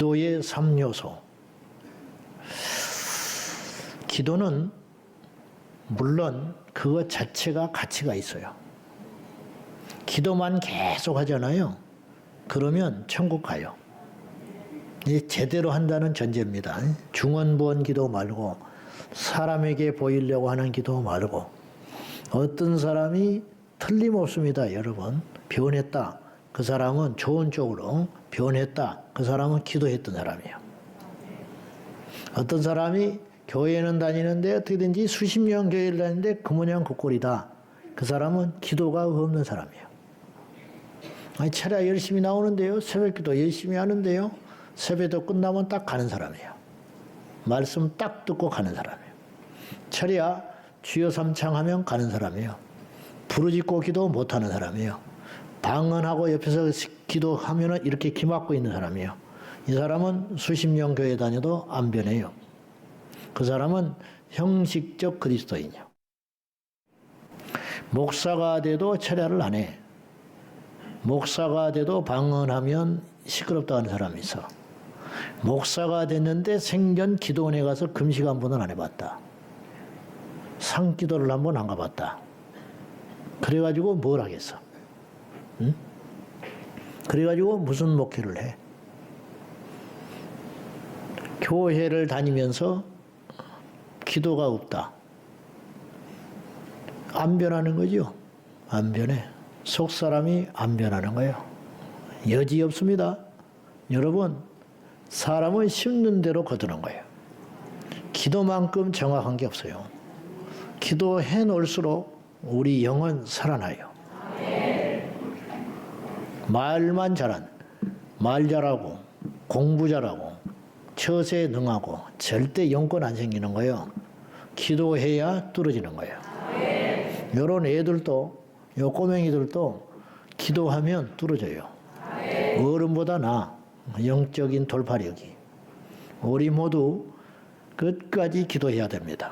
기도의 3요소. 기도는 물론 그것 자체가 가치가 있어요. 기도만 계속 하잖아요. 그러면 천국 가요. 이게 제대로 한다는 전제입니다. 중언부언 기도 말고 사람에게 보이려고 하는 기도 말고 어떤 사람이 틀림없습니다. 여러분 변했다. 그 사람은 좋은 쪽으로 변했다. 그 사람은 기도했던 사람이에요. 어떤 사람이 교회는 다니는데 어떻게든지 수십 년 교회를 다니는데 그 모양 그 꼴이다. 그 사람은 기도가 없는 사람이에요. 아니 철야 열심히 나오는데요. 새벽기도 열심히 하는데요. 세배도 끝나면 딱 가는 사람이에요. 말씀 딱 듣고 가는 사람이에요. 철야 주여 삼창하면 가는 사람이에요. 부르짖고 기도 못하는 사람이에요. 방언하고 옆에서 기도하면 이렇게 기막고 있는 사람이에요. 이 사람은 수십 년 교회 다녀도 안 변해요. 그 사람은 형식적 그리스도인이요. 목사가 돼도 철야를 안 해. 목사가 돼도 방언하면 시끄럽다 하는 사람이 있어. 목사가 됐는데 생전 기도원에 가서 금식 한 번은 안 해봤다. 상기도를 한 번 안 가봤다. 그래가지고 뭘 하겠어? 응? 그래가지고 무슨 목회를 해? 교회를 다니면서 기도가 없다. 안 변하는 거죠. 안 변해. 속 사람이 안 변하는 거예요. 여지 없습니다. 여러분, 사람은 심는 대로 거두는 거예요. 기도만큼 정확한 게 없어요. 기도해 놓을수록 우리 영은 살아나요. 말만 말 잘하고 공부 잘하고 처세에 능하고 절대 영권 안 생기는 거예요. 기도해야 뚫어지는 거예요. 요런 애들도 요 꼬맹이들도 기도하면 뚫어져요. 어른보다 나아 영적인 돌파력이. 우리 모두 끝까지 기도해야 됩니다.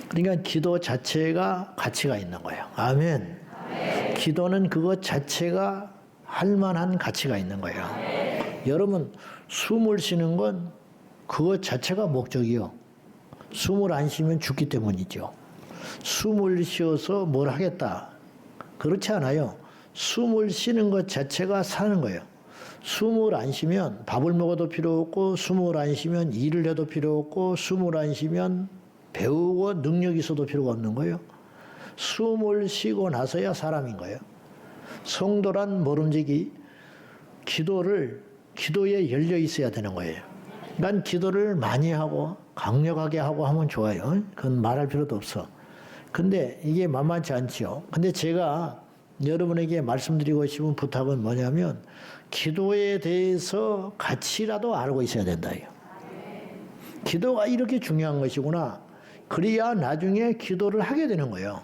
그러니까 기도 자체가 가치가 있는 거예요. 아멘. 기도는 그것 자체가 할 만한 가치가 있는 거예요. 여러분 숨을 쉬는 건 그것 자체가 목적이요. 숨을 안 쉬면 죽기 때문이죠. 숨을 쉬어서 뭘 하겠다. 그렇지 않아요. 숨을 쉬는 것 자체가 사는 거예요. 숨을 안 쉬면 밥을 먹어도 필요 없고, 숨을 안 쉬면 일을 해도 필요 없고, 숨을 안 쉬면 배우고 능력이 있어도 필요가 없는 거예요. 숨을 쉬고 나서야 사람인 거예요. 성도란 모름지기 기도에 열려 있어야 되는 거예요. 난 기도를 많이 하고 강력하게 하고 하면 좋아요. 그건 말할 필요도 없어. 근데 이게 만만치 않지요. 근데 제가 여러분에게 말씀드리고 싶은 부탁은 뭐냐면 기도에 대해서 가치라도 알고 있어야 된다. 기도가 이렇게 중요한 것이구나. 그래야 나중에 기도를 하게 되는 거예요.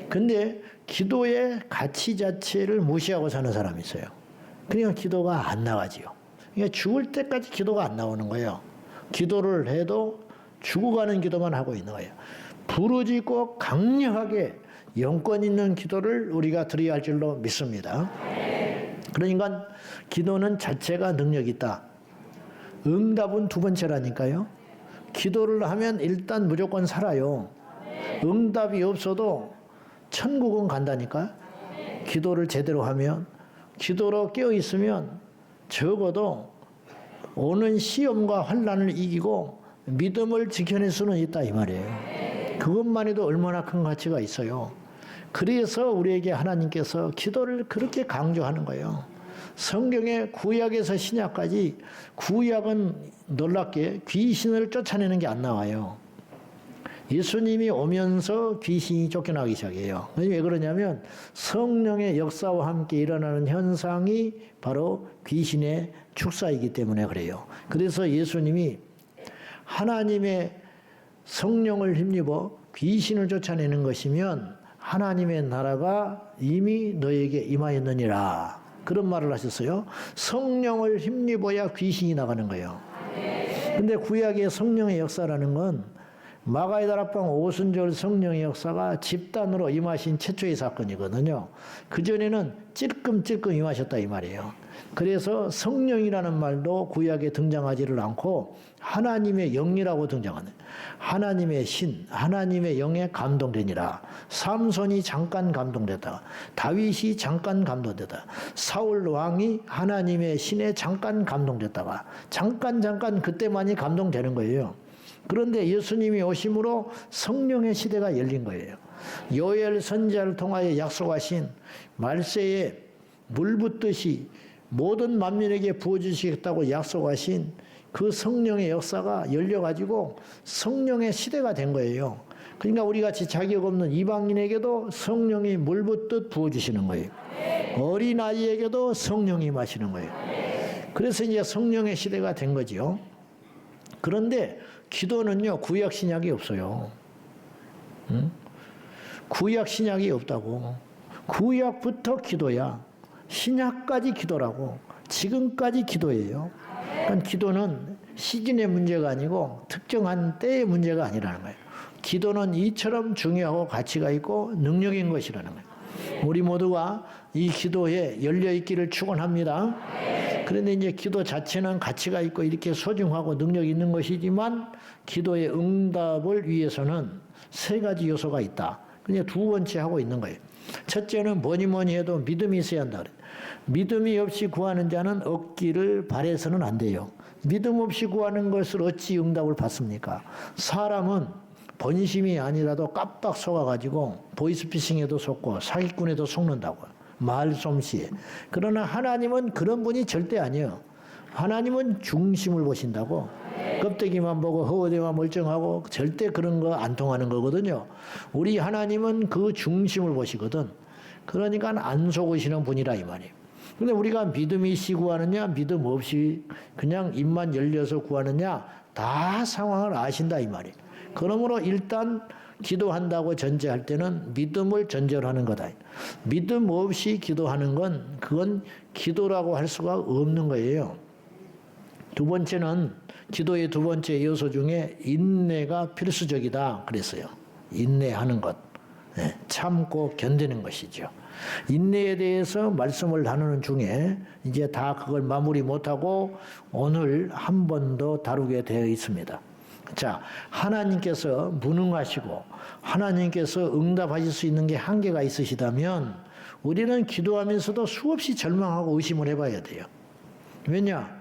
근데 기도의 가치 자체를 무시하고 사는 사람이 있어요. 그러니까 기도가 안 나가지요. 그러니까 죽을 때까지 기도가 안 나오는 거예요. 기도를 해도 죽어가는 기도만 하고 있는 거예요. 부르짖고 강력하게 영권 있는 기도를 우리가 드려야 할 줄로 믿습니다. 그러니까 기도는 자체가 능력이 있다. 응답은 두 번째라니까요. 기도를 하면 일단 무조건 살아요. 응답이 없어도 천국은 간다니까. 기도를 제대로 하면, 기도로 깨어 있으면 적어도 오는 시험과 환난을 이기고 믿음을 지켜낼 수는 있다 이 말이에요. 그것만 해도 얼마나 큰 가치가 있어요. 그래서 우리에게 하나님께서 기도를 그렇게 강조하는 거예요. 성경의 구약에서 신약까지 구약은 놀랍게 귀신을 쫓아내는 게 안 나와요. 예수님이 오면서 귀신이 쫓겨나기 시작해요. 왜 그러냐면 성령의 역사와 함께 일어나는 현상이 바로 귀신의 축사이기 때문에 그래요. 그래서 예수님이 하나님의 성령을 힘입어 귀신을 쫓아내는 것이면 하나님의 나라가 이미 너에게 임하였느니라. 그런 말을 하셨어요. 성령을 힘입어야 귀신이 나가는 거예요. 근데 구약의 성령의 역사라는 건 마가의 다락방 오순절 성령의 역사가 집단으로 임하신 최초의 사건이거든요. 그전에는 찔끔찔끔 임하셨다 이 말이에요. 그래서 성령이라는 말도 구약에 등장하지를 않고 하나님의 영이라고 등장하네. 하나님의 신, 하나님의 영에 감동되니라. 삼손이 잠깐 감동됐다가, 다윗이 잠깐 감동됐다가, 사울 왕이 하나님의 신에 잠깐 감동됐다가, 잠깐 그때만이 감동되는 거예요. 그런데 예수님이 오심으로 성령의 시대가 열린 거예요. 요엘 선지자를 통하여 약속하신 말세에 물 붓듯이 모든 만민에게 부어주시겠다고 약속하신 그 성령의 역사가 열려가지고 성령의 시대가 된 거예요. 그러니까 우리같이 자격 없는 이방인에게도 성령이 물 붓듯 부어주시는 거예요. 어린아이에게도 성령이 마시는 거예요. 그래서 이제 성령의 시대가 된 거죠. 그런데 기도는요, 구약 신약이 없어요. 응? 구약 신약이 없다고. 구약부터 기도야. 신약까지 기도라고. 지금까지 기도예요. 그러니까 기도는 시즌의 문제가 아니고 특정한 때의 문제가 아니라는 거예요. 기도는 이처럼 중요하고 가치가 있고 능력인 것이라는 거예요. 우리 모두가 이 기도에 열려있기를 축원합니다. 그런데 이제 기도 자체는 가치가 있고 이렇게 소중하고 능력이 있는 것이지만 기도의 응답을 위해서는 세 가지 요소가 있다. 그냥 두 번째 하고 있는 거예요. 첫째는 뭐니 해도 믿음이 있어야 한다. 믿음이 없이 구하는 자는 얻기를 바라서는 안 돼요. 믿음 없이 구하는 것을 어찌 응답을 받습니까? 사람은 본심이 아니라도 깜빡 속아가지고 보이스피싱에도 속고 사기꾼에도 속는다고요. 말솜씨에. 그러나 하나님은 그런 분이 절대 아니에요. 하나님은 중심을 보신다고. 껍데기만 보고 허우대만 멀쩡하고 절대 그런 거 안 통하는 거거든요. 우리 하나님은 그 중심을 보시거든. 그러니까 안 속으시는 분이라 이 말이에요. 근데 우리가 믿음이 있이 구하느냐 믿음 없이 그냥 입만 열려서 구하느냐 다 상황을 아신다 이 말이에요. 그러므로 일단 기도한다고 전제할 때는 믿음을 전제로 하는 거다. 믿음 없이 기도하는 건 그건 기도라고 할 수가 없는 거예요. 두 번째는 기도의 두 번째 요소 중에 인내가 필수적이다 그랬어요. 인내하는 것. 네, 참고 견디는 것이죠. 인내에 대해서 말씀을 나누는 중에 이제 다 그걸 마무리 못하고 오늘 한 번 더 다루게 되어 있습니다. 자, 하나님께서 무능하시고 하나님께서 응답하실 수 있는 게 한계가 있으시다면 우리는 기도하면서도 수없이 절망하고 의심을 해봐야 돼요. 왜냐?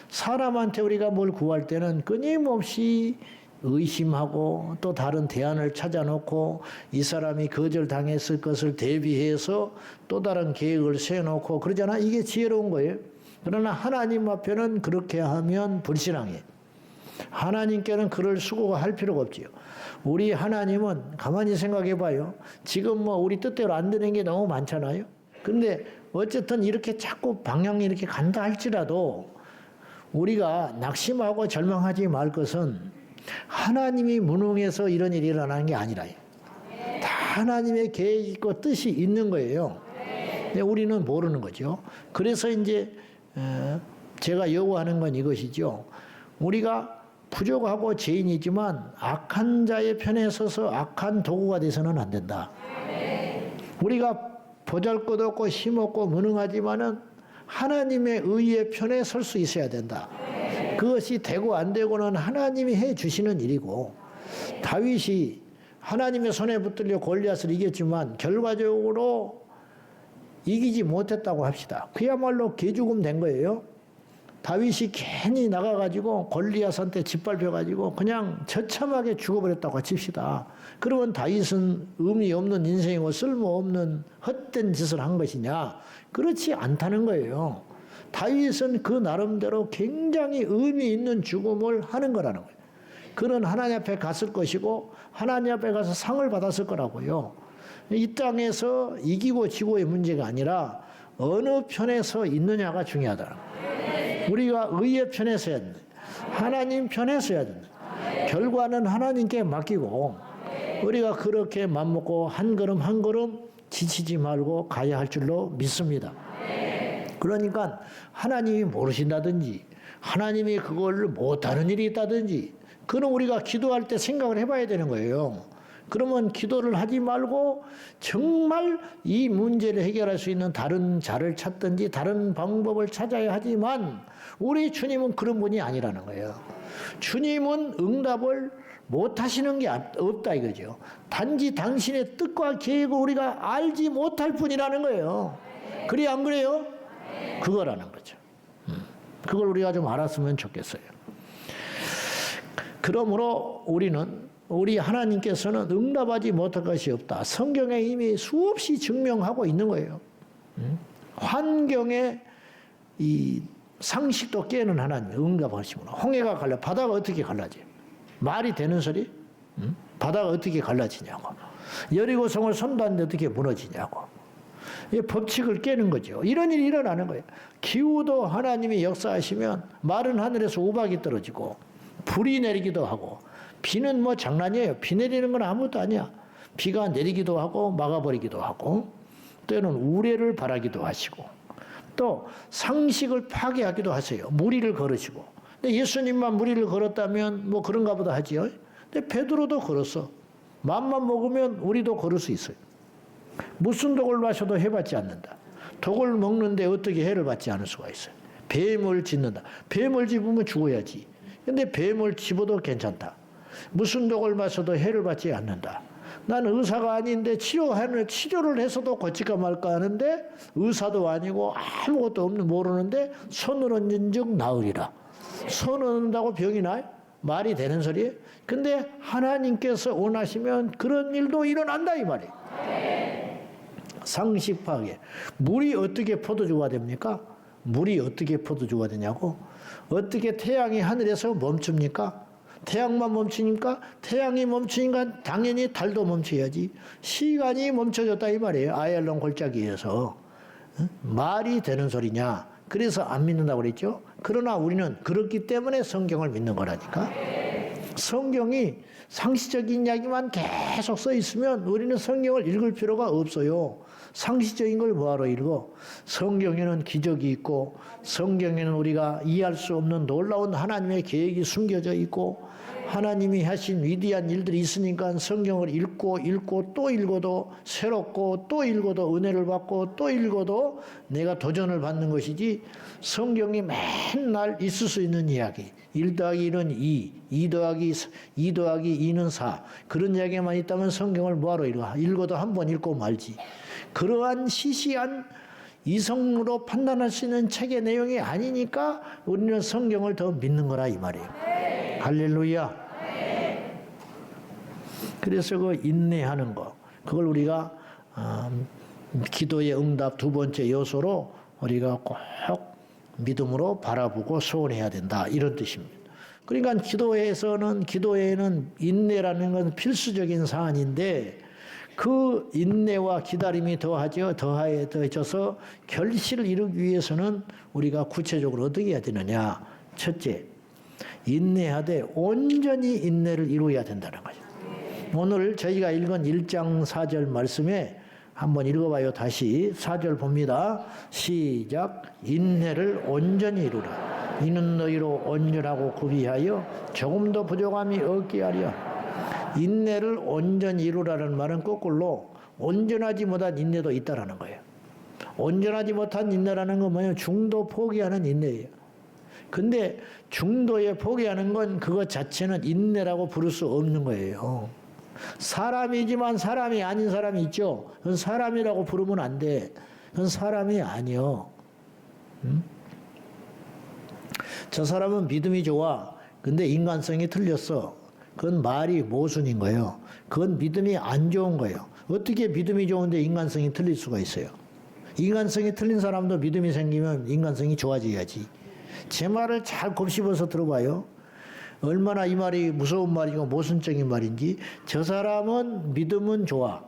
사람한테 우리가 뭘 구할 때는 끊임없이 의심하고 또 다른 대안을 찾아놓고 이 사람이 거절당했을 것을 대비해서 또 다른 계획을 세워놓고 그러잖아. 이게 지혜로운 거예요. 그러나 하나님 앞에는 그렇게 하면 불신앙해. 하나님께는 그럴 수고가 할 필요가 없지요. 우리 하나님은 가만히 생각해 봐요. 지금 뭐 우리 뜻대로 안 되는 게 너무 많잖아요. 근데 어쨌든 이렇게 자꾸 방향이 이렇게 간다 할지라도 우리가 낙심하고 절망하지 말 것은 하나님이 무능해서 이런 일이 일어나는 게 아니라요. 다 하나님의 계획이 있고 뜻이 있는 거예요. 근데 우리는 모르는 거죠. 그래서 이제 제가 요구하는 건 이것이죠. 우리가 부족하고 죄인이지만 악한 자의 편에 서서 악한 도구가 돼서는 안 된다. 우리가 보잘것없고 힘없고 무능하지만은 하나님의 의의 편에 설 수 있어야 된다. 그것이 되고 안 되고는 하나님이 해 주시는 일이고 다윗이 하나님의 손에 붙들려 골리앗을 이겼지만 결과적으로 이기지 못했다고 합시다. 그야말로 개죽음 된 거예요. 다윗이 괜히 나가가지고 골리앗한테 짓밟혀가지고 그냥 처참하게 죽어버렸다고 칩시다. 그러면 다윗은 의미 없는 인생이고 쓸모없는 헛된 짓을 한 것이냐? 그렇지 않다는 거예요. 다윗은 그 나름대로 굉장히 의미 있는 죽음을 하는 거라는 거예요. 그는 하나님 앞에 갔을 것이고 하나님 앞에 가서 상을 받았을 거라고요. 이 땅에서 이기고 지고의 문제가 아니라 어느 편에 서 있느냐가 중요하다는 거예요. 우리가 의의 편에 서야 된다. 하나님 편에 서야 된다. 결과는 하나님께 맡기고 우리가 그렇게 맘먹고 한 걸음 한 걸음 지치지 말고 가야 할 줄로 믿습니다. 그러니까 하나님이 모르신다든지 하나님이 그걸 못하는 일이 있다든지 그건 우리가 기도할 때 생각을 해봐야 되는 거예요. 그러면 기도를 하지 말고 정말 이 문제를 해결할 수 있는 다른 자를 찾든지 다른 방법을 찾아야 하지만 우리 주님은 그런 분이 아니라는 거예요. 주님은 응답을 못 하시는 게 없다 이거죠. 단지 당신의 뜻과 계획을 우리가 알지 못할 뿐이라는 거예요. 그래 안 그래요? 그거라는 거죠. 그걸 우리가 좀 알았으면 좋겠어요. 그러므로 우리 하나님께서는 응답하지 못할 것이 없다. 성경에 이미 수없이 증명하고 있는 거예요. 환경에 이 상식도 깨는 하나님 응답하시구나. 홍해가 갈라 바다가 어떻게 갈라져? 말이 되는 소리? 바다가 어떻게 갈라지냐고. 여리고성을 선도하는데 어떻게 무너지냐고. 이 법칙을 깨는 거죠. 이런 일이 일어나는 거예요. 기후도 하나님이 역사하시면 마른 하늘에서 우박이 떨어지고 불이 내리기도 하고 비는 뭐 장난이에요. 비 내리는 건 아무것도 아니야. 비가 내리기도 하고 막아버리기도 하고 때는 우레를 바라기도 하시고 또 상식을 파괴하기도 하세요. 무리를 걸으시고. 근데 예수님만 무리를 걸었다면 뭐 그런가 보다 하지요. 근데 베드로도 걸었어. 맘만 먹으면 우리도 걸을 수 있어요. 무슨 독을 마셔도 해받지 않는다. 독을 먹는데 어떻게 해를 받지 않을 수가 있어요. 뱀을 짖는다. 뱀을 집으면 죽어야지. 근데 뱀을 집어도 괜찮다. 무슨 독을 마셔도 해를 받지 않는다. 나는 의사가 아닌데 치료를 해서도 고칠까 말까 하는데 의사도 아니고 아무것도 없는 모르는데 손을 얹은 즉 나으리라. 손 얹는다고 병이 나요? 말이 되는 소리예요? 근데 하나님께서 원하시면 그런 일도 일어난다 이 말이에요. 상식 파괴. 물이 어떻게 포도주가 됩니까? 물이 어떻게 포도주가 되냐고? 어떻게 태양이 하늘에서 멈춥니까? 태양만 멈추니까 태양이 멈추니까 당연히 달도 멈춰야지. 시간이 멈춰졌다 이 말이에요. 아얄론 골짜기에서. 말이 되는 소리냐? 그래서 안 믿는다고 그랬죠. 그러나 우리는 그렇기 때문에 성경을 믿는 거라니까. 성경이 상식적인 이야기만 계속 써 있으면 우리는 성경을 읽을 필요가 없어요. 상식적인 걸 뭐하러 읽어? 성경에는 기적이 있고 성경에는 우리가 이해할 수 없는 놀라운 하나님의 계획이 숨겨져 있고 하나님이 하신 위대한 일들이 있으니까 성경을 읽고 또 읽어도 새롭고 또 읽어도 은혜를 받고 또 읽어도 내가 도전을 받는 것이지 성경이 맨날 있을 수 있는 이야기 1 더하기 1은 2 더하기 2는 4 그런 이야기만 있다면 성경을 뭐하러 읽어? 읽어도 한 번 읽고 말지. 그러한 시시한 이성으로 판단할 수 있는 책의 내용이 아니니까 우리는 성경을 더 믿는 거라 이 말이에요. 할렐루야. 그래서 그 인내하는 거 그걸 우리가 기도의 응답 두 번째 요소로 우리가 꼭 믿음으로 바라보고 소원해야 된다 이런 뜻입니다. 그러니까 기도에는 인내라는 건 필수적인 사안인데 그 인내와 기다림이 더해져서 결실을 이루기 위해서는 우리가 구체적으로 어떻게 해야 되느냐. 첫째, 인내하되 온전히 인내를 이루어야 된다는 거죠. 오늘 저희가 읽은 1장 4절 말씀에 한번 읽어봐요. 다시 4절 봅니다. 시작. 인내를 온전히 이루라. 이는 너희로 온전하고 구비하여 조금도 부족함이 없게 하려. 인내를 온전히 이루라는 말은 거꾸로 온전하지 못한 인내도 있다라는 거예요. 온전하지 못한 인내라는 건 뭐냐면 중도 포기하는 인내예요. 근데 중도에 포기하는 건 그것 자체는 인내라고 부를 수 없는 거예요. 사람이지만 사람이 아닌 사람이 있죠. 그건 사람이라고 부르면 안 돼. 그건 사람이 아니요. 저 사람은 믿음이 좋아. 근데 인간성이 틀렸어. 그건 말이 모순인 거예요. 그건 믿음이 안 좋은 거예요. 어떻게 믿음이 좋은데 인간성이 틀릴 수가 있어요? 인간성이 틀린 사람도 믿음이 생기면 인간성이 좋아져야지. 제 말을 잘 곱씹어서 들어봐요. 얼마나 이 말이 무서운 말이고 모순적인 말인지. 저 사람은 믿음은 좋아.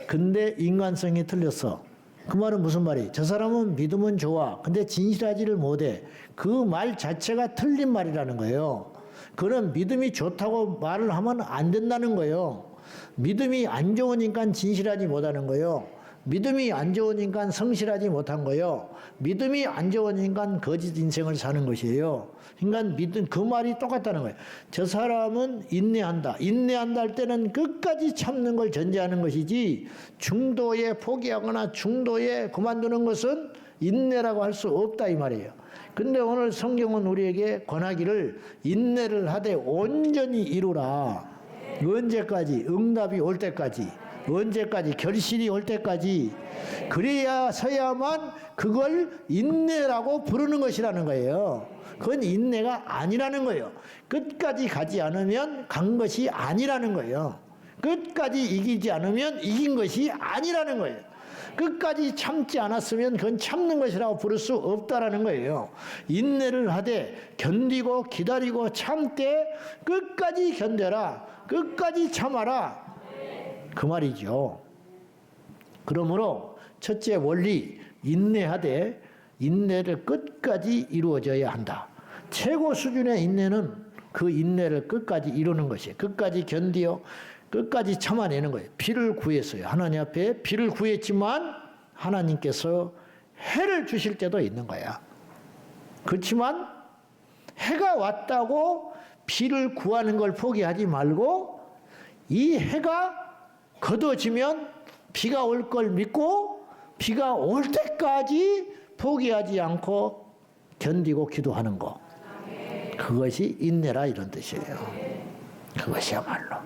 근데 인간성이 틀렸어. 그 말은 무슨 말이에요? 저 사람은 믿음은 좋아. 근데 진실하지를 못해. 그 말 자체가 틀린 말이라는 거예요. 그런 믿음이 좋다고 말을 하면 안 된다는 거예요. 믿음이 안 좋으니까 진실하지 못하는 거예요. 믿음이 안 좋으니까 성실하지 못한 거요. 믿음이 안 좋으니까 거짓 인생을 사는 것이에요. 그러니까 믿음 그 말이 똑같다는 거예요. 저 사람은 인내한다. 인내한다 할 때는 끝까지 참는 걸 전제하는 것이지 중도에 포기하거나 중도에 그만두는 것은 인내라고 할 수 없다 이 말이에요. 근데 오늘 성경은 우리에게 권하기를 인내를 하되 온전히 이루라. 언제까지? 응답이 올 때까지. 언제까지? 결실이 올 때까지. 그래야 서야만 그걸 인내라고 부르는 것이라는 거예요. 그건 인내가 아니라는 거예요. 끝까지 가지 않으면 간 것이 아니라는 거예요. 끝까지 이기지 않으면 이긴 것이 아니라는 거예요. 끝까지 참지 않았으면 그건 참는 것이라고 부를 수 없다라는 거예요. 인내를 하되 견디고 기다리고 참되 끝까지 견뎌라. 끝까지 참아라. 그 말이죠. 그러므로 첫째 원리 인내하되 인내를 끝까지 이루어져야 한다. 최고 수준의 인내는 그 인내를 끝까지 이루는 것이에요. 끝까지 견디어 끝까지 참아내는 거예요. 비를 구했어요. 하나님 앞에 비를 구했지만 하나님께서 해를 주실 때도 있는 거야. 그렇지만 해가 왔다고 비를 구하는 걸 포기하지 말고 이 해가 거둬지면 비가 올 걸 믿고 비가 올 때까지 포기하지 않고 견디고 기도하는 거. 그것이 인내라 이런 뜻이에요. 그것이야말로.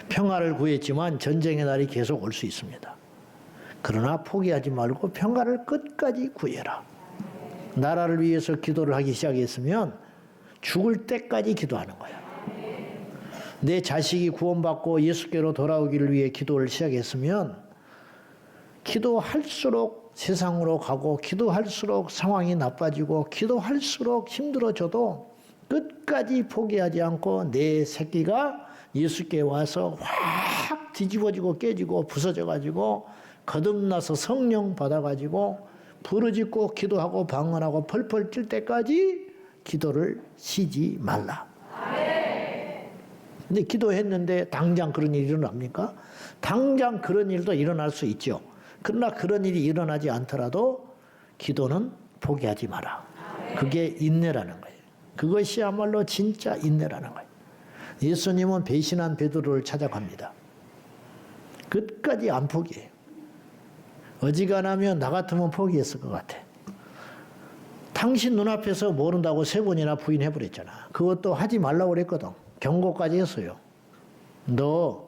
평화를 구했지만 전쟁의 날이 계속 올 수 있습니다. 그러나 포기하지 말고 평화를 끝까지 구해라. 나라를 위해서 기도를 하기 시작했으면 죽을 때까지 기도하는 거야. 내 자식이 구원받고 예수께로 돌아오기를 위해 기도를 시작했으면 기도할수록 세상으로 가고 기도할수록 상황이 나빠지고 기도할수록 힘들어져도 끝까지 포기하지 않고 내 새끼가 예수께 와서 확 뒤집어지고 깨지고 부서져가지고 거듭나서 성령 받아가지고 부르짖고 기도하고 방언하고 펄펄 뛸 때까지 기도를 쉬지 말라. 근데 기도했는데 당장 그런 일이 일어납니까? 당장 그런 일도 일어날 수 있죠. 그러나 그런 일이 일어나지 않더라도 기도는 포기하지 마라. 그게 인내라는 거예요. 그것이야말로 진짜 인내라는 거예요. 예수님은 배신한 베드로를 찾아갑니다. 끝까지 안 포기해요. 어지간하면 나 같으면 포기했을 것 같아. 당신 눈앞에서 모른다고 3번이나 부인해버렸잖아. 그것도 하지 말라고 그랬거든. 경고까지 했어요. 너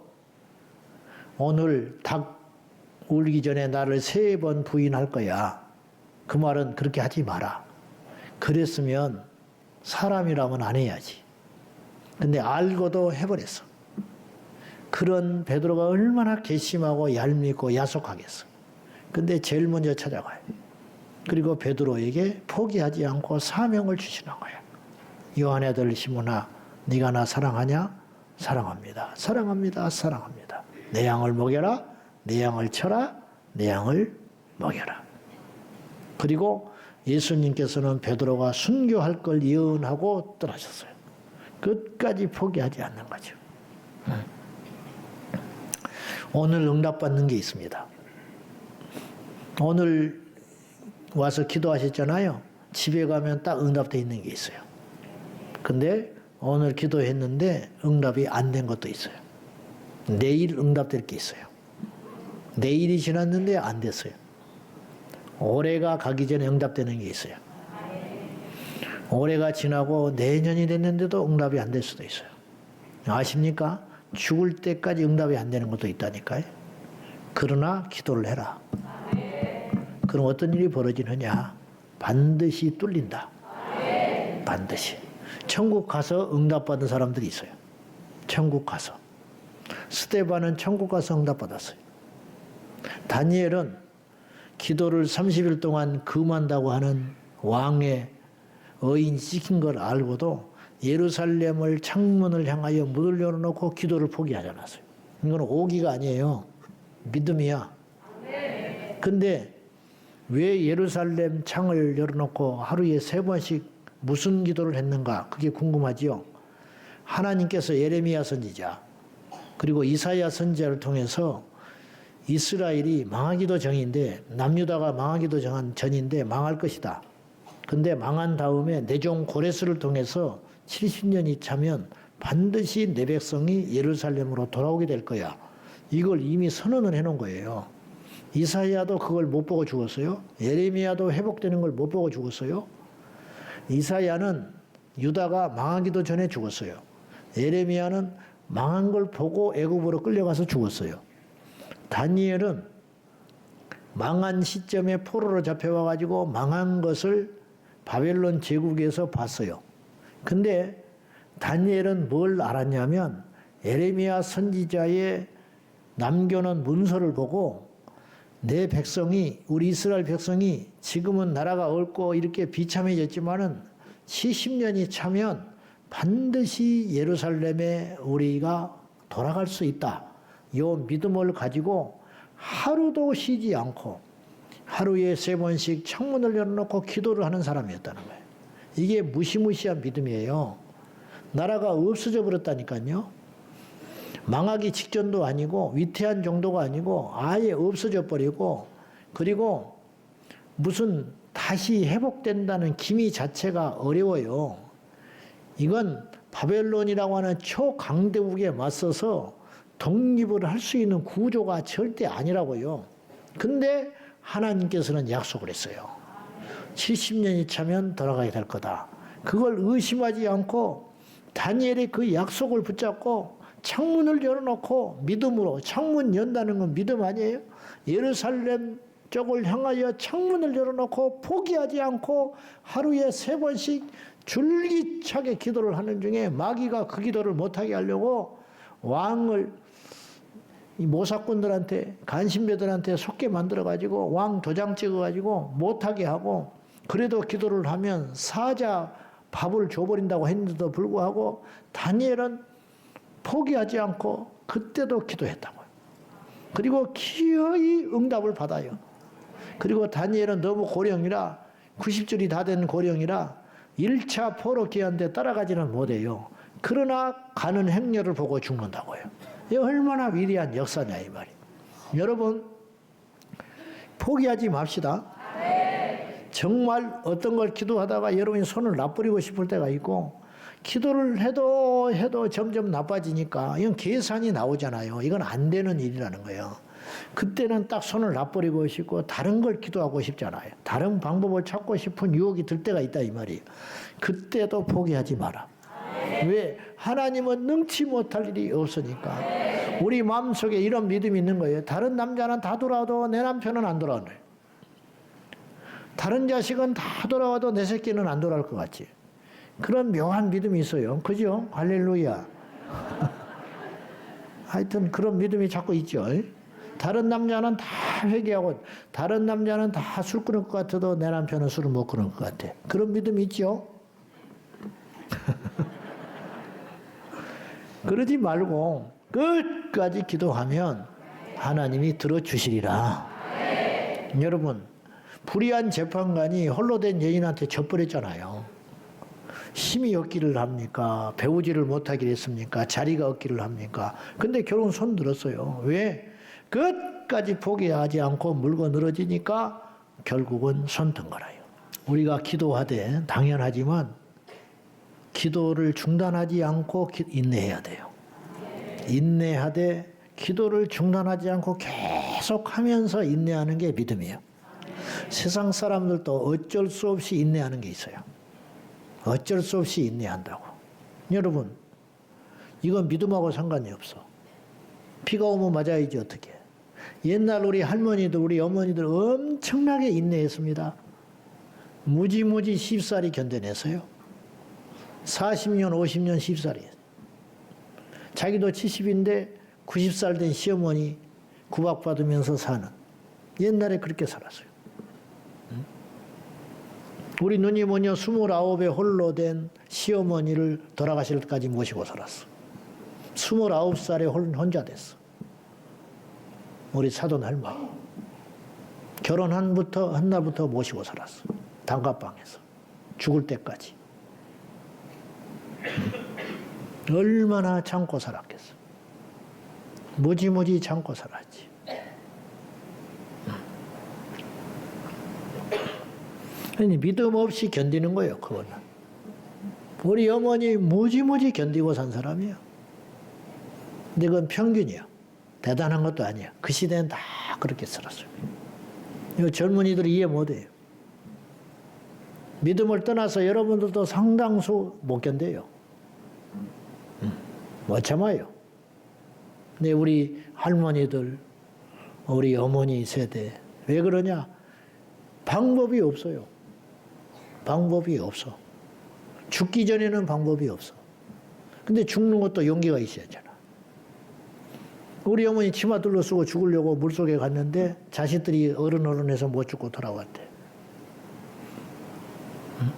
오늘 닭 울기 전에 나를 3번 부인할 거야. 그 말은 그렇게 하지 마라. 그랬으면 사람이라면 안 해야지. 근데 알고도 해버렸어. 그런 베드로가 얼마나 괘씸하고 얄밉고 야속하겠어. 근데 제일 먼저 찾아가요. 그리고 베드로에게 포기하지 않고 사명을 주시는 거야. 요한의 아들 시몬아, 네가 나 사랑하냐? 사랑합니다. 사랑합니다. 사랑합니다. 내 양을 먹여라. 내 양을 쳐라. 내 양을 먹여라. 그리고 예수님께서는 베드로가 순교할 걸 예언하고 떠나셨어요. 끝까지 포기하지 않는 거죠. 오늘 응답받는 게 있습니다. 오늘 와서 기도하셨잖아요. 집에 가면 딱 응답되어 있는 게 있어요. 근데 오늘 기도했는데 응답이 안 된 것도 있어요. 내일 응답될 게 있어요. 내일이 지났는데 안 됐어요. 올해가 가기 전에 응답되는 게 있어요. 올해가 지나고 내년이 됐는데도 응답이 안 될 수도 있어요. 아십니까? 죽을 때까지 응답이 안 되는 것도 있다니까요. 그러나 기도를 해라. 그럼 어떤 일이 벌어지느냐? 반드시 뚫린다. 반드시. 천국 가서 응답받은 사람들이 있어요. 천국 가서. 스데반은 천국 가서 응답받았어요. 다니엘은 기도를 30일 동안 금한다고 하는 왕의 어인 시킨 걸 알고도 예루살렘을 창문을 향하여 문을 열어놓고 기도를 포기하지 않았어요. 이건 오기가 아니에요. 믿음이야. 근데 왜 예루살렘 창을 열어놓고 하루에 3번씩 무슨 기도를 했는가? 그게 궁금하지요. 하나님께서 예레미야 선지자 그리고 이사야 선지자를 통해서 이스라엘이 망하기도 전인데, 남유다가 망하기도 전인데 망할 것이다. 근데 망한 다음에 내종 고레스를 통해서 70년이 차면 반드시 내 백성이 예루살렘으로 돌아오게 될 거야. 이걸 이미 선언을 해놓은 거예요. 이사야도 그걸 못 보고 죽었어요. 예레미야도 회복되는 걸 못 보고 죽었어요. 이사야는 유다가 망하기도 전에 죽었어요. 예레미야는 망한 걸 보고 애굽으로 끌려가서 죽었어요. 다니엘은 망한 시점에 포로로 잡혀와가지고 망한 것을 바벨론 제국에서 봤어요. 근데 다니엘은 뭘 알았냐면 예레미야 선지자의 남겨놓은 문서를 보고 내 백성이, 우리 이스라엘 백성이 지금은 나라가 얽고 이렇게 비참해졌지만은 70년이 차면 반드시 예루살렘에 우리가 돌아갈 수 있다. 이 믿음을 가지고 하루도 쉬지 않고 하루에 3번씩 창문을 열어놓고 기도를 하는 사람이었다는 거예요. 이게 무시무시한 믿음이에요. 나라가 없어져 버렸다니까요. 망하기 직전도 아니고 위태한 정도가 아니고 아예 없어져 버리고, 그리고 무슨 다시 회복된다는 기미 자체가 어려워요. 이건 바벨론이라고 하는 초강대국에 맞서서 독립을 할 수 있는 구조가 절대 아니라고요. 근데 하나님께서는 약속을 했어요. 70년이 차면 돌아가게 될 거다. 그걸 의심하지 않고 다니엘이 그 약속을 붙잡고 창문을 열어놓고 믿음으로, 창문 연다는 건 믿음 아니에요? 예루살렘 쪽을 향하여 창문을 열어놓고 포기하지 않고 하루에 3번씩 줄기차게 기도를 하는 중에 마귀가 그 기도를 못하게 하려고 왕을 이 모사꾼들한테, 간신배들한테 속게 만들어가지고 왕 도장 찍어가지고 못하게 하고, 그래도 기도를 하면 사자 밥을 줘버린다고 했는데도 불구하고 다니엘은 포기하지 않고 그때도 기도했다고요. 그리고 기어이 응답을 받아요. 그리고 다니엘은 너무 고령이라, 90줄이 다 된 고령이라 1차 포로 기한테 따라가지는 못해요. 그러나 가는 행렬을 보고 죽는다고요. 이 얼마나 위대한 역사냐 이 말이에요. 여러분 포기하지 맙시다. 정말 어떤 걸 기도하다가 여러분이 손을 놔버리고 싶을 때가 있고, 기도를 해도 점점 나빠지니까 이건 계산이 나오잖아요. 이건 안 되는 일이라는 거예요. 그때는 딱 손을 놔버리고 싶고 다른 걸 기도하고 싶잖아요. 다른 방법을 찾고 싶은 유혹이 들 때가 있다 이 말이에요. 그때도 포기하지 마라. 왜? 하나님은 능치 못할 일이 없으니까. 우리 마음속에 이런 믿음이 있는 거예요. 다른 남자는 다 돌아와도 내 남편은 안 돌아오네. 다른 자식은 다 돌아와도 내 새끼는 안 돌아올 것 같지. 그런 묘한 믿음이 있어요. 그죠? 할렐루야. 하여튼 그런 믿음이 자꾸 있죠. 다른 남자는 다 회개하고 다른 남자는 다 술 끊을 것 같아도 내 남편은 술을 못 끊을 것 같아. 그런 믿음이 있죠. 그러지 말고 끝까지 기도하면 하나님이 들어주시리라. 여러분, 불의한 재판관이 홀로 된 여인한테 져버렸잖아요. 힘이 없기를 합니까? 배우지를 못하기를 했습니까? 자리가 없기를 합니까? 근데 결국 손 들었어요. 왜? 끝까지 포기하지 않고 물고 늘어지니까 결국은 손 든 거라요. 우리가 기도하되 당연하지만 기도를 중단하지 않고 인내해야 돼요. 인내하되 기도를 중단하지 않고 계속 하면서 인내하는 게 믿음이에요. 세상 사람들도 어쩔 수 없이 인내하는 게 있어요. 어쩔 수 없이 인내한다고. 여러분, 이건 믿음하고 상관이 없어. 비가 오면 맞아야지 어떻게. 옛날 우리 할머니들, 우리 어머니들 엄청나게 인내했습니다. 무지무지 쉽사리 견뎌냈어요. 40년, 50년 쉽사리. 자기도 70인데 90살 된 시어머니 구박받으면서 사는. 옛날에 그렇게 살았어요. 우리 누님은요 29에 홀로 된 시어머니를 돌아가실 때까지 모시고 살았어. 29살에 혼자 됐어. 우리 사돈 할머니. 결혼한 날부터 모시고 살았어. 단가방에서. 죽을 때까지. 얼마나 참고 살았겠어. 무지무지 참고 살았지. 아니, 믿음 없이 견디는 거예요, 그거는. 우리 어머니 무지무지 견디고 산 사람이에요. 근데 그건 평균이야. 대단한 것도 아니야. 그 시대는 다 그렇게 살았어요. 이 젊은이들이 이해 못해요. 믿음을 떠나서 여러분들도 상당수 못 견뎌요. 못 참아요. 근데 우리 할머니들, 우리 어머니 세대, 왜 그러냐? 방법이 없어요. 방법이 없어. 죽기 전에는 방법이 없어. 근데 죽는 것도 용기가 있어야 하잖아. 우리 어머니 치마 둘러쓰고 죽으려고 물속에 갔는데 자식들이 어른해서 못 죽고 돌아왔대. 응?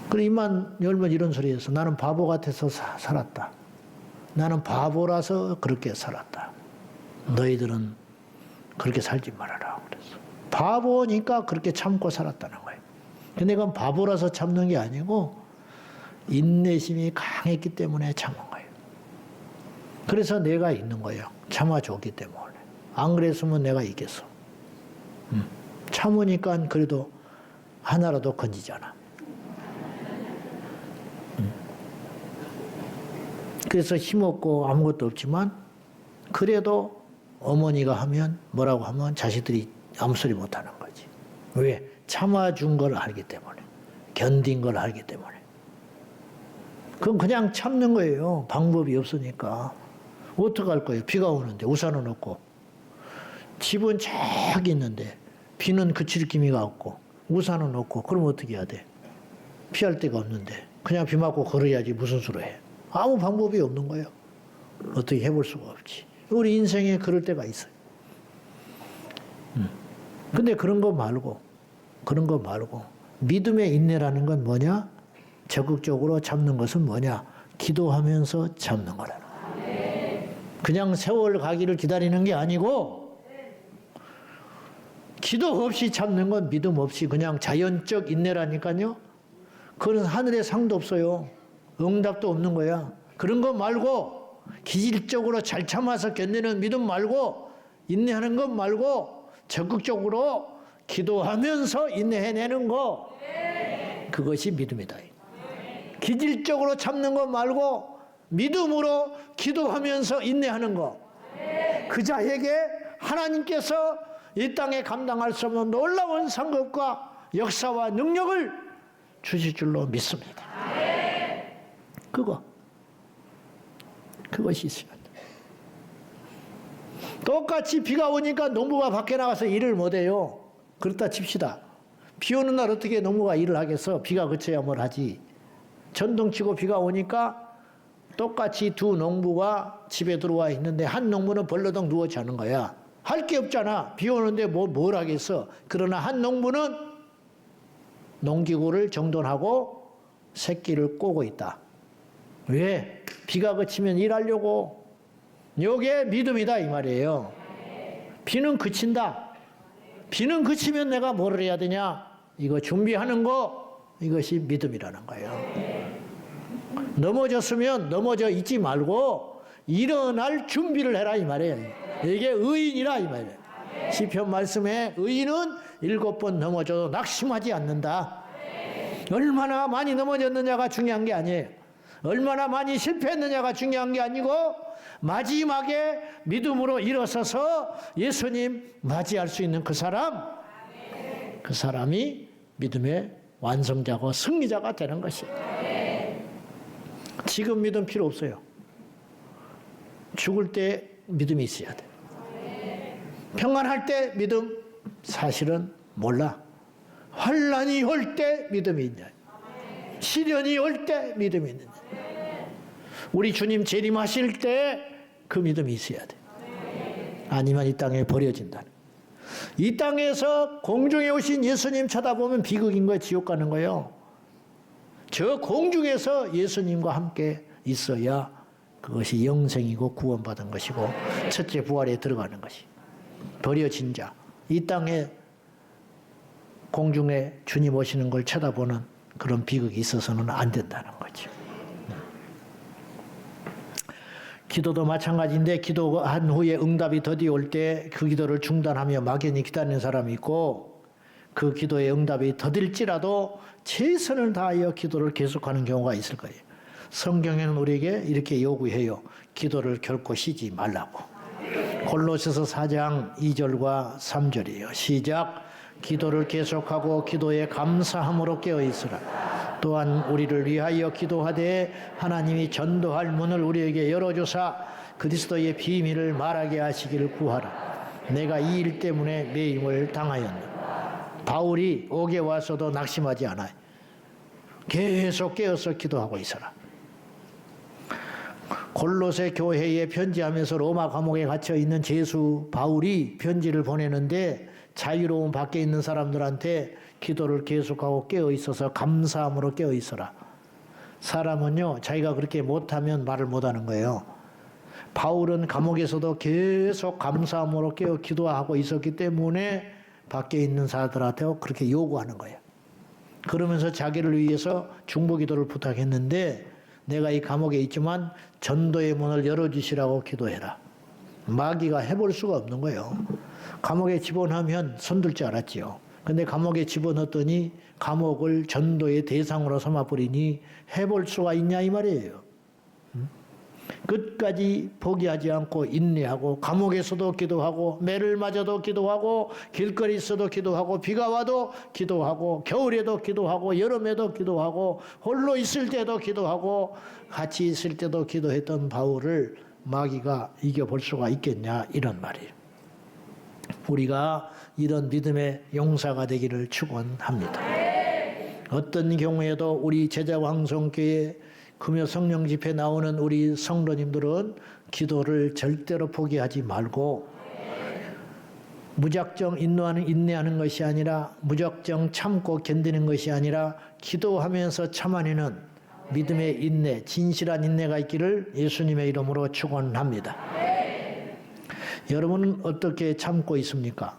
그래, 입만 열면 이런 소리 했어. 나는 바보 같아서 살았다. 나는 바보라서 그렇게 살았다. 너희들은 그렇게 살지 말아라. 그랬어. 바보니까 그렇게 참고 살았다는 거예요. 근데 그건 바보라서 참는 게 아니고 인내심이 강했기 때문에 참은 거예요. 그래서 내가 있는 거예요. 참아줬기 때문에. 안 그랬으면 내가 있겠어. 참으니까 그래도 하나라도 건지잖아. 그래서 힘없고 아무것도 없지만 그래도 어머니가 하면 뭐라고 하면 자식들이 아무 소리 못하는 거지. 왜? 참아준 걸 알기 때문에. 견딘 걸 알기 때문에. 그건 그냥 참는 거예요. 방법이 없으니까. 어떡할 거예요? 비가 오는데 우산은 없고 집은 저기 있는데 비는 그칠 기미가 없고 우산은 없고 그럼 어떻게 해야 돼? 피할 데가 없는데 그냥 비 맞고 걸어야지 무슨 수로 해? 아무 방법이 없는 거예요. 어떻게 해볼 수가 없지. 우리 인생에 그럴 때가 있어요. 근데 그런 거 말고 믿음의 인내라는 건 뭐냐? 적극적으로 참는 것은 뭐냐? 기도하면서 참는 거라는 거예요. 그냥 세월 가기를 기다리는 게 아니고 기도 없이 참는 건 믿음 없이 그냥 자연적 인내라니까요. 그건 하늘에 상도 없어요. 응답도 없는 거야. 그런 거 말고 기질적으로 잘 참아서 견디는 믿음 말고 인내하는 것 말고 적극적으로 기도하면서 인내해내는 거, 그것이 믿음이다. 기질적으로 참는 것 말고 믿음으로 기도하면서 인내하는 거, 그 자에게 하나님께서 이 땅에 감당할 수 없는 놀라운 상급과 역사와 능력을 주실 줄로 믿습니다. 그것이 있어야 돼. 똑같이 비가 오니까 농부가 밖에 나가서 일을 못해요. 그렇다 칩시다. 비 오는 날 어떻게 농부가 일을 하겠어? 비가 그쳐야 뭘 하지. 전동치고 비가 오니까 똑같이 두 농부가 집에 들어와 있는데 한 농부는 벌러덩 누워 자는 거야. 할 게 없잖아. 비 오는데 뭘 하겠어. 그러나 한 농부는 농기구를 정돈하고 새끼를 꼬고 있다. 왜? 비가 그치면 일하려고. 요게 믿음이다 이 말이에요. 비는 그친다. 비는 그치면 내가 뭘 해야 되냐? 이거 준비하는 거, 이것이 믿음이라는 거예요. 넘어졌으면 넘어져 있지 말고 일어날 준비를 해라 이 말이에요. 이게 의인이라 이 말이에요. 시편 말씀에 의인은 7번 넘어져도 낙심하지 않는다. 얼마나 많이 넘어졌느냐가 중요한 게 아니에요. 얼마나 많이 실패했느냐가 중요한 게 아니고 마지막에 믿음으로 일어서서 예수님 맞이할 수 있는 그 사람이 믿음의 완성자고 승리자가 되는 것이에요. 지금 믿음 필요 없어요. 죽을 때 믿음이 있어야 돼. 평안할 때 믿음 사실은 몰라. 환난이 올 때 믿음이 있냐. 시련이 올 때 믿음이 있느냐. 우리 주님 재림하실 때 그 믿음이 있어야 돼. 아니면 이 땅에 버려진다는. 이 땅에서 공중에 오신 예수님 쳐다보면 비극인 거예요. 지옥 가는 거예요. 저 공중에서 예수님과 함께 있어야 그것이 영생이고 구원받은 것이고 첫째 부활에 들어가는 것이. 버려진 자, 이 땅에 공중에 주님 오시는 걸 쳐다보는 그런 비극이 있어서는 안 된다는 거죠. 기도도 마찬가지인데 기도한 후에 응답이 더디 올 때 그 기도를 중단하며 막연히 기다리는 사람이 있고 그 기도의 응답이 더딜지라도 최선을 다하여 기도를 계속하는 경우가 있을 거예요. 성경에는 우리에게 이렇게 요구해요. 기도를 결코 쉬지 말라고. 골로새서 4장 2절과 3절이에요. 시작. 기도를 계속하고 기도에 감사함으로 깨어있으라. 또한 우리를 위하여 기도하되 하나님이 전도할 문을 우리에게 열어주사 그리스도의 비밀을 말하게 하시기를 구하라. 내가 이 일 때문에 매임을 당하였노라. 바울이 옥에 와서도 낙심하지 않아요. 계속 깨어서 기도하고 있어라. 골로새 교회에 편지하면서 로마 감옥에 갇혀 있는 제수 바울이 편지를 보내는데 자유로운 밖에 있는 사람들한테 기도를 계속하고 깨어 있어서 감사함으로 깨어 있어라. 사람은요, 자기가 그렇게 못하면 말을 못하는 거예요. 바울은 감옥에서도 계속 감사함으로 깨어 기도하고 있었기 때문에 밖에 있는 사람들한테 그렇게 요구하는 거예요. 그러면서 자기를 위해서 중보기도를 부탁했는데 내가 이 감옥에 있지만 전도의 문을 열어주시라고 기도해라. 마귀가 해볼 수가 없는 거예요. 감옥에 집어넣으면 손들 줄 알았지요. 근데 감옥에 집어넣었더니 감옥을 전도의 대상으로 삼아버리니 해볼 수가 있냐 이 말이에요. 끝까지 포기하지 않고 인내하고 감옥에서도 기도하고 매를 맞아도 기도하고 길거리 있어도 기도하고 비가 와도 기도하고 겨울에도 기도하고 여름에도 기도하고 홀로 있을 때도 기도하고 같이 있을 때도 기도했던 바울을 마귀가 이겨볼 수가 있겠냐 이런 말이에요. 우리가 이런 믿음의 용사가 되기를 축원합니다. 어떤 경우에도 우리 제자왕성교회 금요 성령 집회 나오는 우리 성도님들은 기도를 절대로 포기하지 말고 무작정 인내하는 것이 아니라 무작정 참고 견디는 것이 아니라 기도하면서 참아내는 믿음의 인내, 진실한 인내가 있기를 예수님의 이름으로 축원합니다. 여러분은 어떻게 참고 있습니까?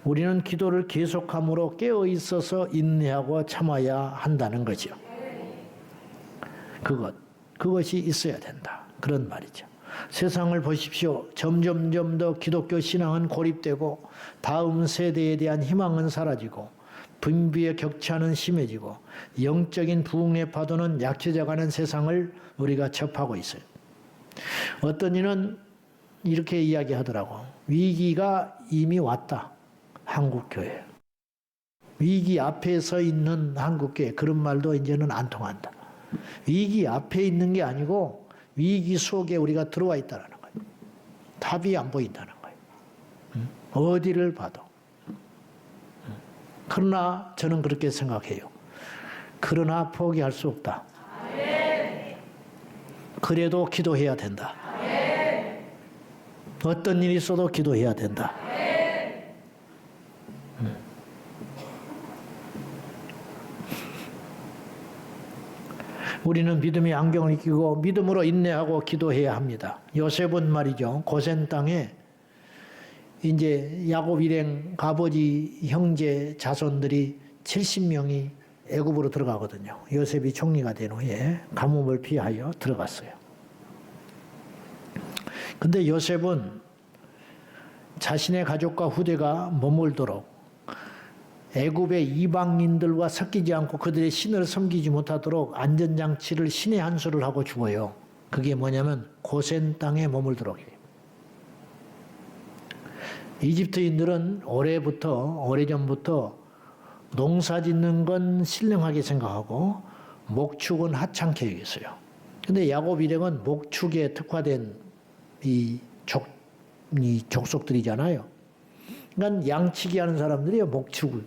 우리는 기도를 계속함으로 깨어 있어서 인내하고 참아야 한다는 거죠. 그것이 있어야 된다. 그런 말이죠. 세상을 보십시오. 점점 더 기독교 신앙은 고립되고 다음 세대에 대한 희망은 사라지고 분비의 격차는 심해지고 영적인 부흥의 파도는 약해져가는 세상을 우리가 접하고 있어요. 어떤 이는 이렇게 이야기하더라고. 위기가 이미 왔다. 한국교회. 위기 앞에 서 있는 한국교회. 그런 말도 이제는 안 통한다. 위기 앞에 있는 게 아니고 위기 속에 우리가 들어와 있다는 거예요. 답이 안 보인다는 거예요. 어디를 봐도. 그러나 저는 그렇게 생각해요. 그러나 포기할 수 없다. 그래도 기도해야 된다. 어떤 일이 있어도 기도해야 된다. 우리는 믿음의 안경을 끼고 믿음으로 인내하고 기도해야 합니다. 요셉은 말이죠. 고센 땅에 이제 야곱 일행 아버지 형제 자손들이 70명이 애굽으로 들어가거든요. 요셉이 총리가 된 후에 가뭄을 피하여 들어갔어요. 근데 요셉은 자신의 가족과 후대가 머물도록 애굽의 이방인들과 섞이지 않고 그들의 신을 섬기지 못하도록 안전장치를 신의 한 수를 하고 죽어요. 그게 뭐냐면 고센 땅에 머물도록 해요. 이집트인들은 오래전부터 농사 짓는 건 신령하게 생각하고 목축은 하찮게 여겼어요. 근데 야곱 일행은 목축에 특화된 이 족속들이잖아요. 그러니까 양치기 하는 사람들이야.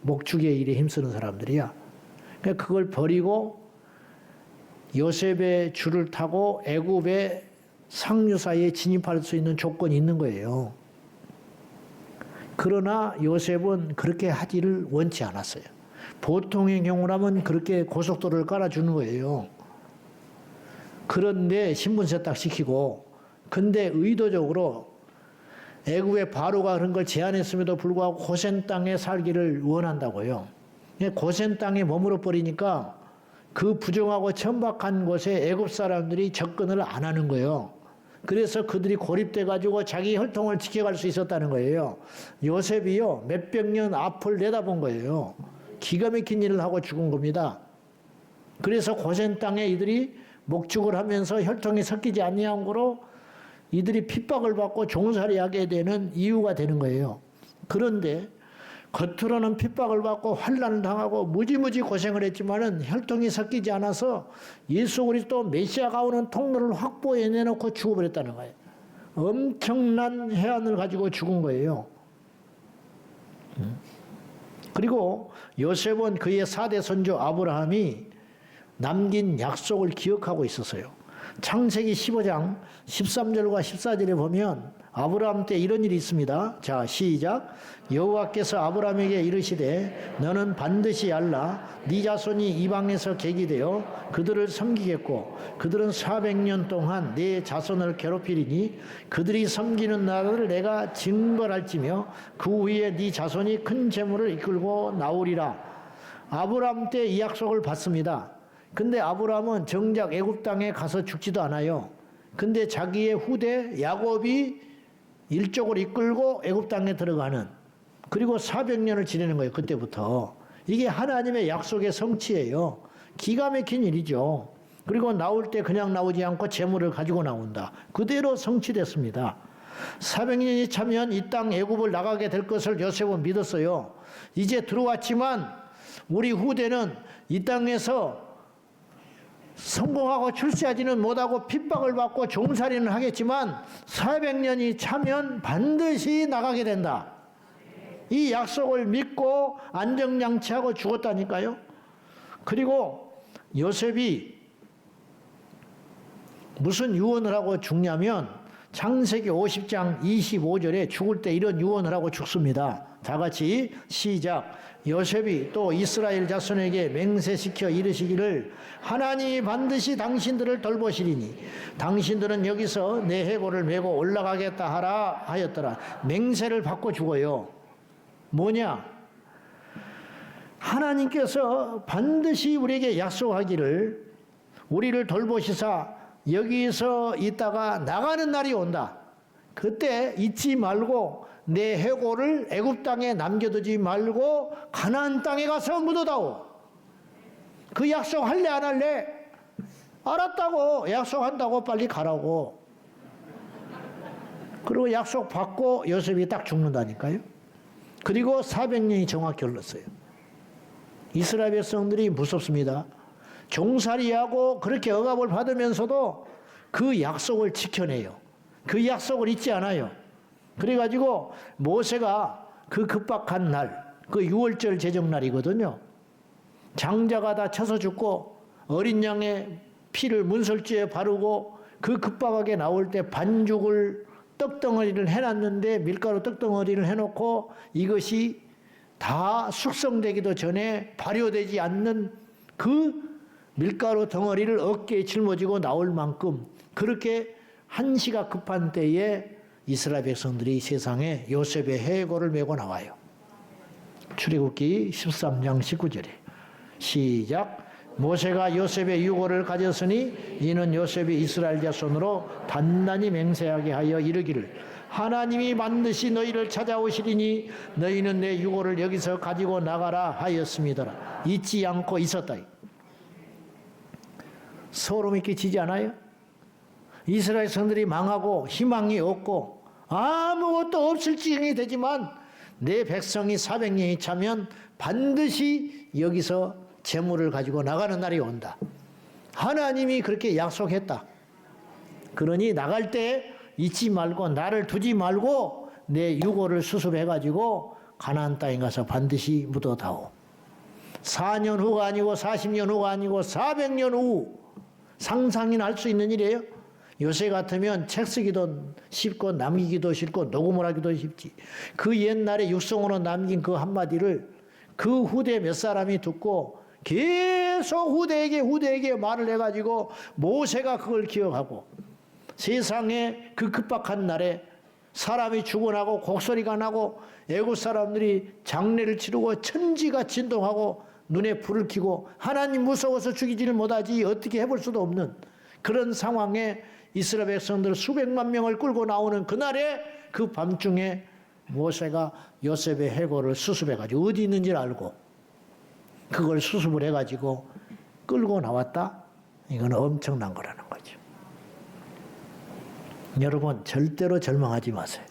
목축의 일에 힘쓰는 사람들이야. 그러니까 그걸 버리고 요셉의 줄을 타고 애굽의 상류사에 진입할 수 있는 조건이 있는 거예요. 그러나 요셉은 그렇게 하기를 원치 않았어요. 보통의 경우라면 그렇게 고속도로를 깔아주는 거예요. 그런데 신분 세탁 시키고, 근데 의도적으로 애굽의 바로가 그런 걸 제안했음에도 불구하고 고센 땅에 살기를 원한다고요. 고센 땅에 머물러 버리니까 그 부정하고 천박한 곳에 애굽 사람들이 접근을 안 하는 거예요. 그래서 그들이 고립돼 가지고 자기 혈통을 지켜갈 수 있었다는 거예요. 요셉이요 몇백 년 앞을 내다본 거예요. 기가 막힌 일을 하고 죽은 겁니다. 그래서 고센 땅에 이들이 목축을 하면서 혈통이 섞이지 아니한 거로 이들이 핍박을 받고 종살이하게 되는 이유가 되는 거예요. 그런데 겉으로는 핍박을 받고 환난을 당하고 무지무지 고생을 했지만은 혈통이 섞이지 않아서 예수 그리스도 메시아가 오는 통로를 확보해내놓고 죽어버렸다는 거예요. 엄청난 해안을 가지고 죽은 거예요. 그리고 요셉은 그의 4대 손주 아브라함이 남긴 약속을 기억하고 있었어요. 창세기 15장 13절과 14절에 보면 아브라함 때 이런 일이 있습니다. 자, 시작. 여호와께서 아브라함에게 이르시되 너는 반드시 알라 네 자손이 이방에서 객이 되어 그들을 섬기겠고 그들은 400년 동안 네 자손을 괴롭히리니 그들이 섬기는 나라를 내가 징벌할지며 그 위에 네 자손이 큰 재물을 이끌고 나오리라. 아브라함 때 이 약속을 받습니다. 근데 아브라함은 정작 애굽 땅에 가서 죽지도 않아요. 근데 자기의 후대 야곱이 일족을 이끌고 애굽 땅에 들어가는, 그리고 400년을 지내는 거예요. 그때부터. 이게 하나님의 약속의 성취예요. 기가 막힌 일이죠. 그리고 나올 때 그냥 나오지 않고 재물을 가지고 나온다. 그대로 성취됐습니다. 400년이 차면 이 땅 애굽을 나가게 될 것을 요셉은 믿었어요. 이제 들어왔지만 우리 후대는 이 땅에서 성공하고 출세하지는 못하고 핍박을 받고 종살이는 하겠지만 400년이 차면 반드시 나가게 된다. 이 약속을 믿고 안정장치하고 죽었다니까요. 그리고 요셉이 무슨 유언을 하고 죽냐면 창세기 50장 25절에 죽을 때 이런 유언을 하고 죽습니다. 다 같이 시작. 요셉이 또 이스라엘 자손에게 맹세시켜 이르시기를 하나님이 반드시 당신들을 돌보시리니 당신들은 여기서 내 해골을 메고 올라가겠다 하라 하였더라. 맹세를 받고 죽어요. 뭐냐? 하나님께서 반드시 우리에게 약속하기를 우리를 돌보시사 여기서 있다가 나가는 날이 온다. 그때 잊지 말고 내 해골을 애굽 땅에 남겨두지 말고 가나안 땅에 가서 묻어다오. 그 약속 할래 안 할래? 알았다고. 약속한다고 빨리 가라고. 그리고 약속 받고 요셉이 딱 죽는다니까요. 그리고 400년이 정확히 흘렀어요. 이스라엘 백성들이 무섭습니다. 종살이하고 그렇게 억압을 받으면서도 그 약속을 지켜내요. 그 약속을 잊지 않아요. 그래가지고 모세가 그 급박한 날, 그 6월절 제정날이거든요. 장자가 다 쳐서 죽고 어린 양의 피를 문설주에 바르고 그 급박하게 나올 때 반죽을 떡덩어리를 해놨는데 밀가루 떡덩어리를 해놓고 이것이 다 숙성되기도 전에 발효되지 않는 그 밀가루 덩어리를 어깨에 짊어지고 나올 만큼 그렇게 한시가 급한 때에 이스라엘 백성들이 세상에 요셉의 해골을 메고 나와요. 출애굽기 13장 19절에 시작. 모세가 요셉의 유고를 가졌으니 이는 요셉이 이스라엘 자손으로 단단히 맹세하게 하여 이르기를 하나님이 반드시 너희를 찾아오시리니 너희는 내 유고를 여기서 가지고 나가라 하였습니다. 잊지 않고 있었다. 소름이 끼치지 않아요? 이스라엘 성들이 망하고 희망이 없고 아무것도 없을 지경이 되지만 내 백성이 400년이 차면 반드시 여기서 재물을 가지고 나가는 날이 온다. 하나님이 그렇게 약속했다. 그러니 나갈 때 잊지 말고 나를 두지 말고 내 유고를 수습해가지고 가나안 땅에 가서 반드시 묻어다오. 4년 후가 아니고 40년 후가 아니고 400년 후. 상상이나 할 수 있는 일이에요. 요새 같으면 책 쓰기도 쉽고 남기기도 쉽고 녹음을 하기도 쉽지. 그 옛날에 육성으로 남긴 그 한마디를 그 후대 몇 사람이 듣고 계속 후대에게 말을 해가지고 모세가 그걸 기억하고 세상에 그 급박한 날에 사람이 죽어나고 곡소리가 나고 애국 사람들이 장례를 치르고 천지가 진동하고 눈에 불을 켜고 하나님 무서워서 죽이지를 못하지 어떻게 해볼 수도 없는 그런 상황에 이스라엘 백성들 수백만 명을 끌고 나오는 그날에 그 밤중에 모세가 요셉의 해골을 수습해가지고 어디 있는지를 알고 그걸 수습을 해가지고 끌고 나왔다? 이건 엄청난 거라는 거죠. 여러분 절대로 절망하지 마세요.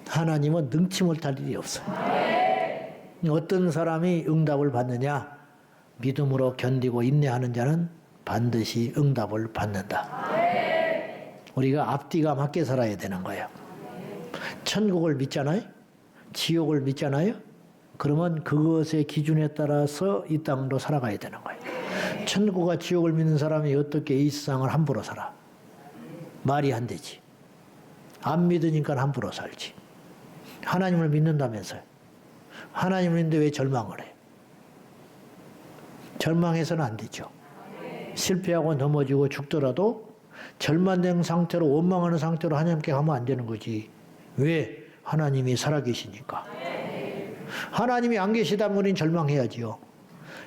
하나님은 능치 못할 일이 없어요. 어떤 사람이 응답을 받느냐? 믿음으로 견디고 인내하는 자는 반드시 응답을 받는다. 우리가 앞뒤가 맞게 살아야 되는 거예요. 천국을 믿잖아요? 지옥을 믿잖아요? 그러면 그것의 기준에 따라서 이 땅도 살아가야 되는 거예요. 천국과 지옥을 믿는 사람이 어떻게 이 세상을 함부로 살아? 말이 안 되지. 안 믿으니까 함부로 살지. 하나님을 믿는다면서요. 하나님을 믿는데 왜 절망을 해? 절망해서는 안 되죠. 실패하고 넘어지고 죽더라도 절망된 상태로 원망하는 상태로 하나님께 가면 안 되는 거지. 왜? 하나님이 살아계시니까. 하나님이 안 계시다면 우리는 절망해야지요.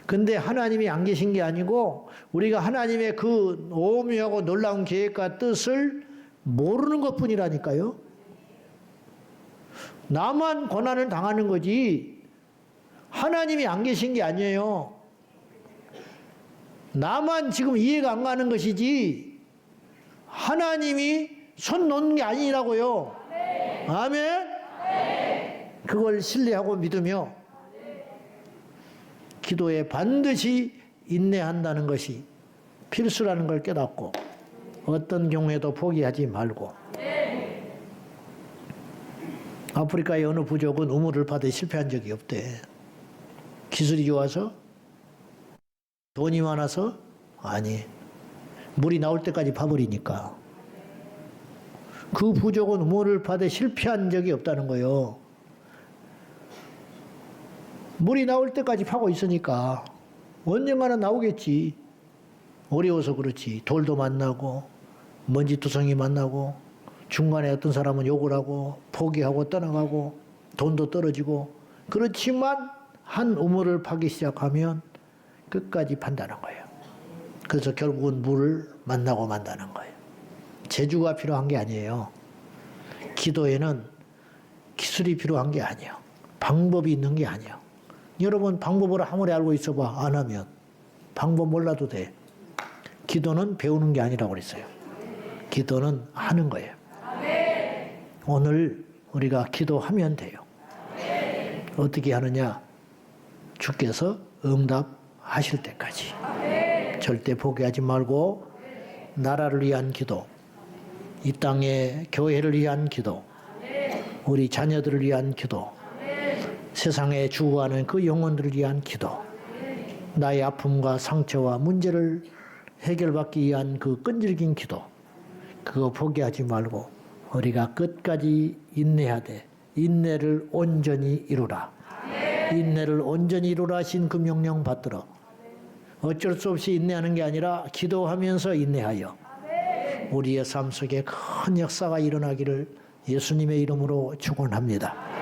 근데 하나님이 안 계신 게 아니고 우리가 하나님의 그 오묘하고 놀라운 계획과 뜻을 모르는 것뿐이라니까요. 나만 고난을 당하는 거지 하나님이 안 계신 게 아니에요. 나만 지금 이해가 안 가는 것이지 하나님이 손 놓는 게 아니라고요. 아멘? 그걸 신뢰하고 믿으며 기도에 반드시 인내한다는 것이 필수라는 걸 깨닫고 어떤 경우에도 포기하지 말고. 아프리카의 어느 부족은 우물을 파되 실패한 적이 없대. 기술이 좋아서? 돈이 많아서? 아니. 물이 나올 때까지 파버리니까. 그 부족은 우물을 파되 실패한 적이 없다는 거예요. 물이 나올 때까지 파고 있으니까 언젠가는 나오겠지. 어려워서 그렇지. 돌도 만나고 먼지투성이 만나고 중간에 어떤 사람은 욕을 하고 포기하고 떠나가고 돈도 떨어지고 그렇지만 한 우물을 파기 시작하면 끝까지 판다는 거예요. 그래서 결국은 물을 만나고 만다는 거예요. 재주가 필요한 게 아니에요. 기도에는 기술이 필요한 게 아니에요. 방법이 있는 게 아니에요. 여러분 방법을 아무리 알고 있어봐 안 하면 방법 몰라도 돼. 기도는 배우는 게 아니라고 그랬어요. 기도는 하는 거예요. 오늘 우리가 기도하면 돼요. 어떻게 하느냐? 주께서 응답하실 때까지. 절대 포기하지 말고 나라를 위한 기도, 이 땅의 교회를 위한 기도, 우리 자녀들을 위한 기도, 세상에 죽어가는 그 영혼들을 위한 기도, 나의 아픔과 상처와 문제를 해결받기 위한 그 끈질긴 기도, 그거 포기하지 말고 우리가 끝까지 인내하되 인내를 온전히 이루라. 인내를 온전히 이루라 하신 그 명령 받들어 어쩔 수 없이 인내하는 게 아니라 기도하면서 인내하여 우리의 삶 속에 큰 역사가 일어나기를 예수님의 이름으로 축원합니다.